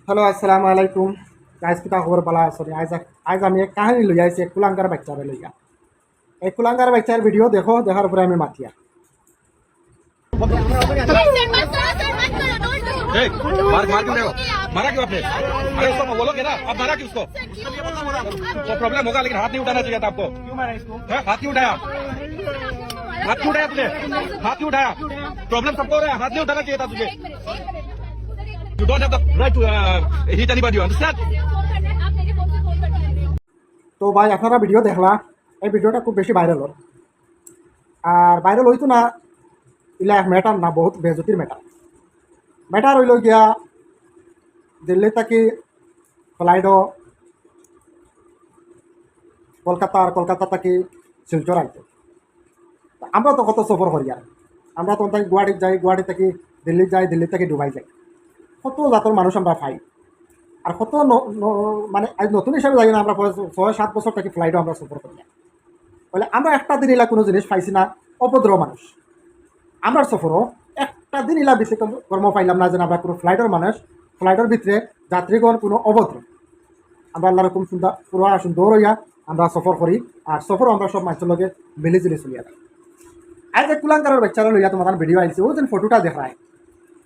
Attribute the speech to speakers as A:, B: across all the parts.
A: Hello আসসালামু আলাইকুম guys কিতা খবর বালা আসলে আজ আমি এক কাহিনী লই আইছি এক কুলাঙ্গার বাচ্চারে লইয়া এই কুলাঙ্গার বাচ্চার ভিডিও দেখো দেখার পরে আমি মাতিয়া
B: मार मार क्यों रहे हो? मारा क्यों आपने? अरे उसको बोलोगे ना, आप मारा क्यों उसको? तो प्रॉब्लम होगा, लेकिन हाथ नहीं उठाना चाहिए था आपको। क्यों मारा इसको? हाथ क्यों उठाया? हाथ क्यों उठाया तुझे? हाथ क्यों उठाया? प्रॉब्लम सबको हो रहा है, हाथ नहीं उठाना चाहिए था तुझे। You don't have the right to hit anybody, you understand?
A: তো ভাই আপনারা ভিডিও দেখলা এই ভিডিওটা খুব বেশি ভাইরাল হল আর ভাইরাল হইতো না ইলা এক ম্যাটার না বহুত বেজতির ম্যাটার হইল গিয়া দিল্লি থাকি ফ্লাইটও কলকাতা থাকি শিলচর আইতো আমরা তো কত সফর করি আর আমরা তো গুয়াহাটি যাই গুয়াহাটি থেকে দিল্লি যাই দিল্লি থেকে ডুবাই যাই কত জাতের মানুষ আমরা পাই আর কত মানে আজ নতুন হিসাবে যাই না আমরা 6-7 বছর থেকে ফ্লাইটও আমরা সফর করি বলে আমরা একটা দিন ইলা কোনো জিনিস পাইছি না অভদ্র মানুষ আমরা সফরও একটা দিন ইলা বেশি কর্ম পাইলাম না যেন আমরা কোনো ফ্লাইটের মানুষ ফ্লাইটের ভিতরে যাত্রীগণ কোনো অভদ্র আমরা আল্লাহ রকম পুরা সুন্দর হইয়া আমরা সফর করি আর সফরও আমরা সব মানুষের লগে মিলিজুলি চলিয়া থাকি আর যে কুলাঙ্গারের বাচ্চারা লইয়া তোমার ভিডিও আইছে ও যেন ফটোটা দেখায়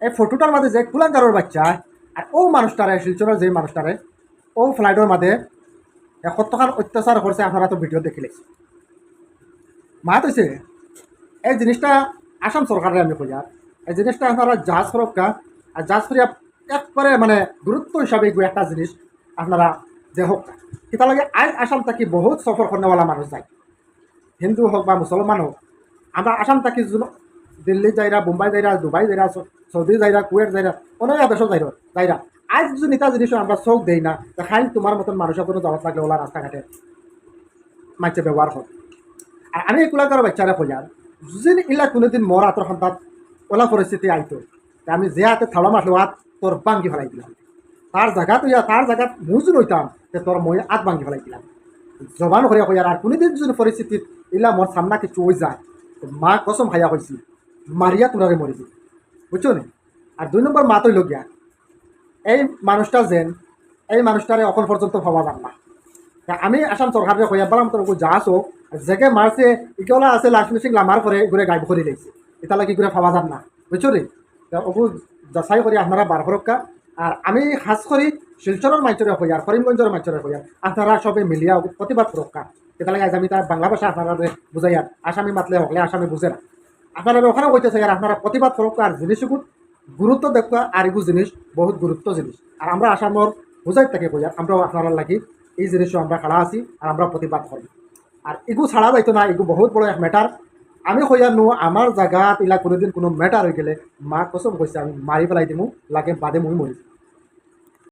A: এই ফটোটার মাঝে যে কুলাঙ্গারের বাচ্চা আর ও মানুষটারে শিলচরের যে মানুষটারে ও ফ্লাইটের মাঝে কতখান অত্যাচার করছে আপনারা তো ভিডিও দেখিলেছি মাত হয়েছে এই জিনিসটা আসাম সরকারের আমি কইয়া এই জিনিসটা আপনারা জাজ ফরকা আর জাজ করিয়া একবারে মানে গুরুত্ব হিসাবে একটা জিনিস আপনারা যে হোক সেটা লাগে আজ আসাম থাকি বহুত সফর করেওয়ালা মানুষ যায় হিন্দু হোক বা মুসলমান হোক আমরা আসাম থাকি দিল্লি যাইরা বোম্বাই যাইরা দুবাই যাইরা সৌদি যাইরা কুয়েট যাইরা অনেক দেশও যাইরা আজ যদি এটা জিনিস আমরা চোখ দেই না খাই তোমার মতন মানুষের কোনো যাওয়া থাকলে ওলা রাস্তাঘাটে মাইছে ব্যবহার হোক আর আমি এগুলা করার বাচ্চারা কইয়ার যদি ইলা কোনোদিন মর আতর সন্তান ওলা পরিস্থিতি আইতো আমি যে হাতে থালা মারলো হাত তোর ভাঙ্গি ফেলাই দিলাম তার জায়গাত মুজুর হইতাম যে তোর মই হাত ভাঙ্গি ফেলাই দিলাম জবান করিয়া কইয়ার আর কোনোদিন যদি পরিস্থিতিত ইলা মোর সামনা কিছু হয়ে যায় মা কসম খাইয়া কইছি মারিয়া তোরারে মরিছি বুঝছো নি আর 2 নম্বর মা তৈল গিয়া এই মানুষটারে এখন পর্যন্ত ভাবা যান না আমি আসাম সরকারের কইয়া বললাম তোর যা আসো জেগে মারছে ইকলা আছে লাক্ষ্মী সিং লামার করে ঘুরে গাইব করে দিয়েছে এটা লাগি ঘুরে ভাবা যান না বুঝছো রে ওগু যাচাই করি আপনারা বার ফরক্কা আর আমি খাস করি শিলচরের মাইচরে কই আর করিমগঞ্জের মাইচরে কই আপনারা সবে মিলিয়া প্রতিবাদ ফরক্কা এটা লাগে আজ আমি তার বাংলা ভাষা আপনারা বুঝাই আর আসামি মাতলে হলে আসামি বুঝে না আপনারা ওখানে কইতেছে আর আপনারা প্রতিবাদ ফরক্কা আর জিনিসগুলো গুরুত্ব দেখা আর এগু জিনিস বহুত গুরুত্ব জিনিস আর আমরা আসামর বুঝাই থাকে কই আর আমরাও আপনারা লাগি এই জিনিসও আমরা খাড়া আছি আর আমরা প্রতিবাদ করি আর এগু ছাড়া যাইতো না এগু বহুত বড় এক ম্যাটার আমি কইয়া নো আমার জায়গাত ইলা কোনোদিন কোনো ম্যাটার হয়ে গেলে মা কসম কইছে আমি মারি পেলাই দিমু লাগে বাদে মই মরি